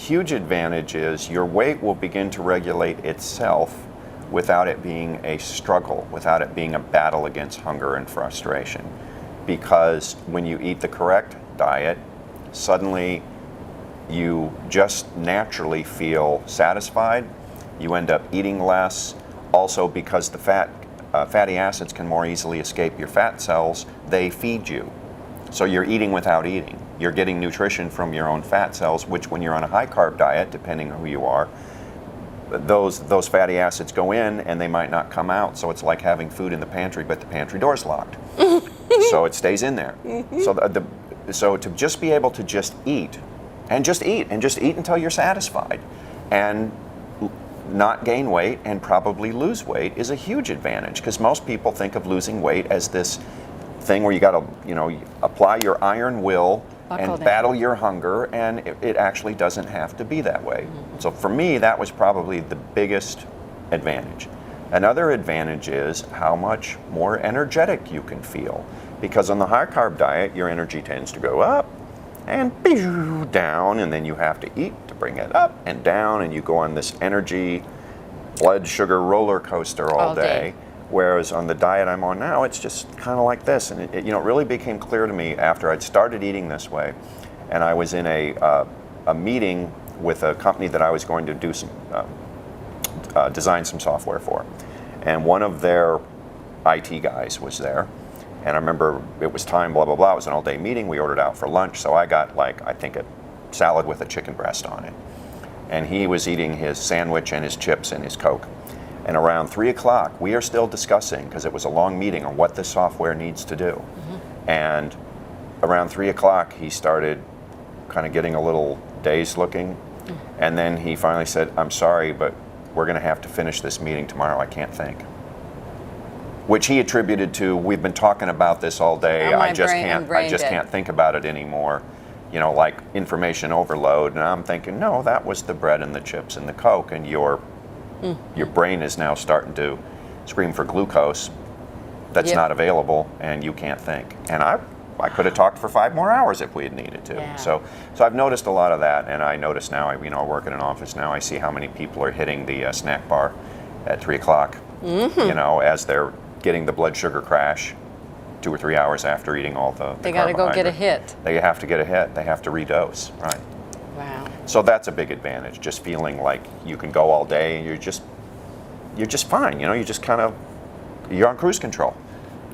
huge advantage is your weight will begin to regulate itself without it being a struggle, without it being a battle against hunger and frustration. Because when you eat the correct diet, suddenly you just naturally feel satisfied. You end up eating less. Also, because the fatty acids can more easily escape your fat cells, they feed you. So you're eating without eating. You're getting nutrition from your own fat cells, which when you're on a high carb diet, depending on who you are, those fatty acids go in and they might not come out. So it's like having food in the pantry, but the pantry door's locked. So it stays in there. So to just be able to just eat until you're satisfied and not gain weight and probably lose weight is a huge advantage, because most people think of losing weight as this thing where you got to, apply your iron will and battle your hunger, and it actually doesn't have to be that way. So for me, that was probably the biggest advantage. Another advantage is how much more energetic you can feel, because on the high carb diet, your energy tends to go up and down, and then you have to eat to bring it up and down, and you go on this energy blood sugar roller coaster all day. Whereas on the diet I'm on now, it's just kind of like this. And it really became clear to me after I'd started eating this way, and I was in a meeting with a company that I was going to do some design some software for, and one of their IT guys was there. And I remember it was time, blah, blah, blah. It was an all-day meeting. We ordered out for lunch. So I got, I think a salad with a chicken breast on it. And he was eating his sandwich and his chips and his Coke. And around 3 o'clock, we are still discussing, because it was a long meeting, on what this software needs to do. And around 3 o'clock, he started kind of getting a little dazed looking. And then he finally said, "I'm sorry, but we're going to have to finish this meeting tomorrow. I can't think." Which he attributed to, we've been talking about this all day. I just can't think about it anymore. Like information overload. And I'm thinking, no, that was the bread and the chips and the Coke, and your brain is now starting to scream for glucose that's not available, and you can't think. And I could have talked for 5 more hours if we had needed to. Yeah. So I've noticed a lot of that, and I notice now, I work in an office now, I see how many people are hitting the snack bar at 3 o'clock, as they're getting the blood sugar crash 2 or 3 hours after eating all the They got to go get a hit. They have to get a hit. They have to redose, right? Wow. So that's a big advantage, just feeling like you can go all day and you're just fine, you just you're on cruise control.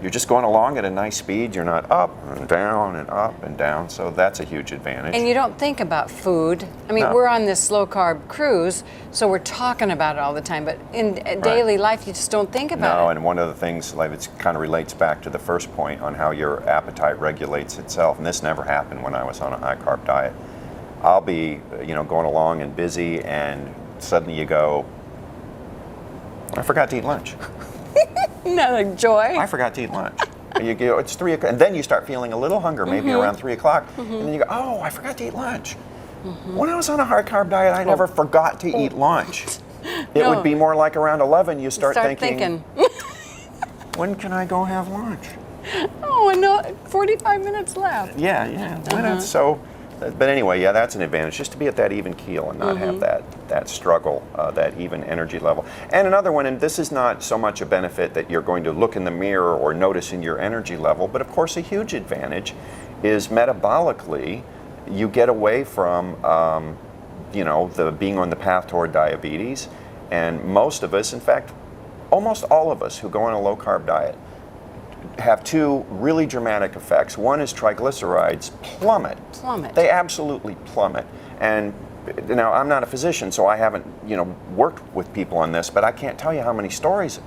You're just going along at a nice speed. You're not up and down and up and down. So that's a huge advantage. And you don't think about food. I mean, we're on this low-carb cruise, so we're talking about it all the time. But in daily life, you just don't think about it. No, and one of the things, it kind of relates back to the first point on how your appetite regulates itself. And this never happened when I was on a high-carb diet. I'll be, going along and busy, and suddenly you go, I forgot to eat lunch. No joy. I forgot to eat lunch. It's 3 o'clock, and then you start feeling a little hunger, maybe around 3 o'clock, and then you go, oh, I forgot to eat lunch. When I was on a high carb diet, I never forgot to eat lunch. It would be more like around 11, you start thinking, when can I go have lunch? Oh, no, 45 minutes left. Yeah. So, but anyway, that's an advantage, just to be at that even keel and not have that struggle, that even energy level. And another one, and this is not so much a benefit that you're going to look in the mirror or notice in your energy level, but of course a huge advantage is metabolically, you get away from, the being on the path toward diabetes. And most of us, in fact, almost all of us who go on a low-carb diet have 2 really dramatic effects. One is triglycerides plummet. They absolutely plummet. And now, I'm not a physician, so I haven't, worked with people on this, but I can't tell you how many stories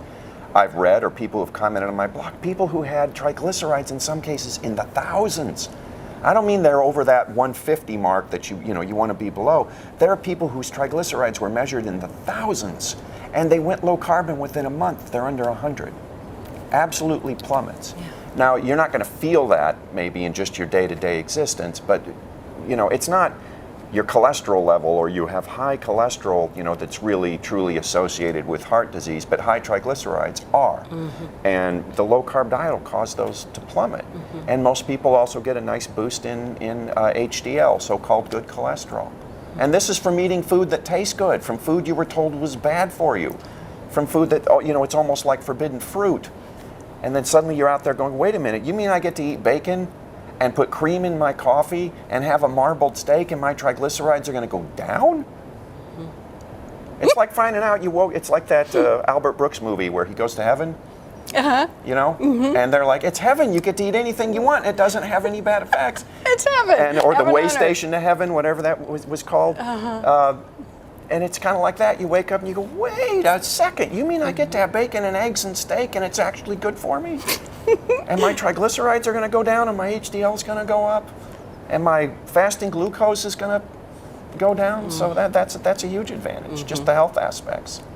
I've read or people who've commented on my blog. People who had triglycerides in some cases in the thousands. I don't mean they're over that 150 mark that you want to be below. There are people whose triglycerides were measured in the thousands, and they went low carb, and within a month they're under 100. Absolutely plummets. Yeah. Now, you're not going to feel that maybe in just your day-to-day existence, but it's not your cholesterol level, or you have high cholesterol, that's really truly associated with heart disease, but high triglycerides are. And the low-carb diet will cause those to plummet. And most people also get a nice boost in HDL, so-called good cholesterol. And this is from eating food that tastes good, from food you were told was bad for you, from food that, oh, you know, it's almost like forbidden fruit. And then suddenly you're out there going, wait a minute, you mean I get to eat bacon and put cream in my coffee and have a marbled steak and my triglycerides are going to go down? It's like finding out you woke, it's like that Albert Brooks movie where he goes to heaven, you know? And they're like, it's heaven, you get to eat anything you want, it doesn't have any bad effects. It's heaven. Or the Heaven way on earth. station to heaven, whatever that was called. And it's kind of like that. You wake up and you go, wait a second, you mean I get to have bacon and eggs and steak and it's actually good for me? And my triglycerides are going to go down and my HDL is going to go up and my fasting glucose is going to go down? So that's a huge advantage, just the health aspects.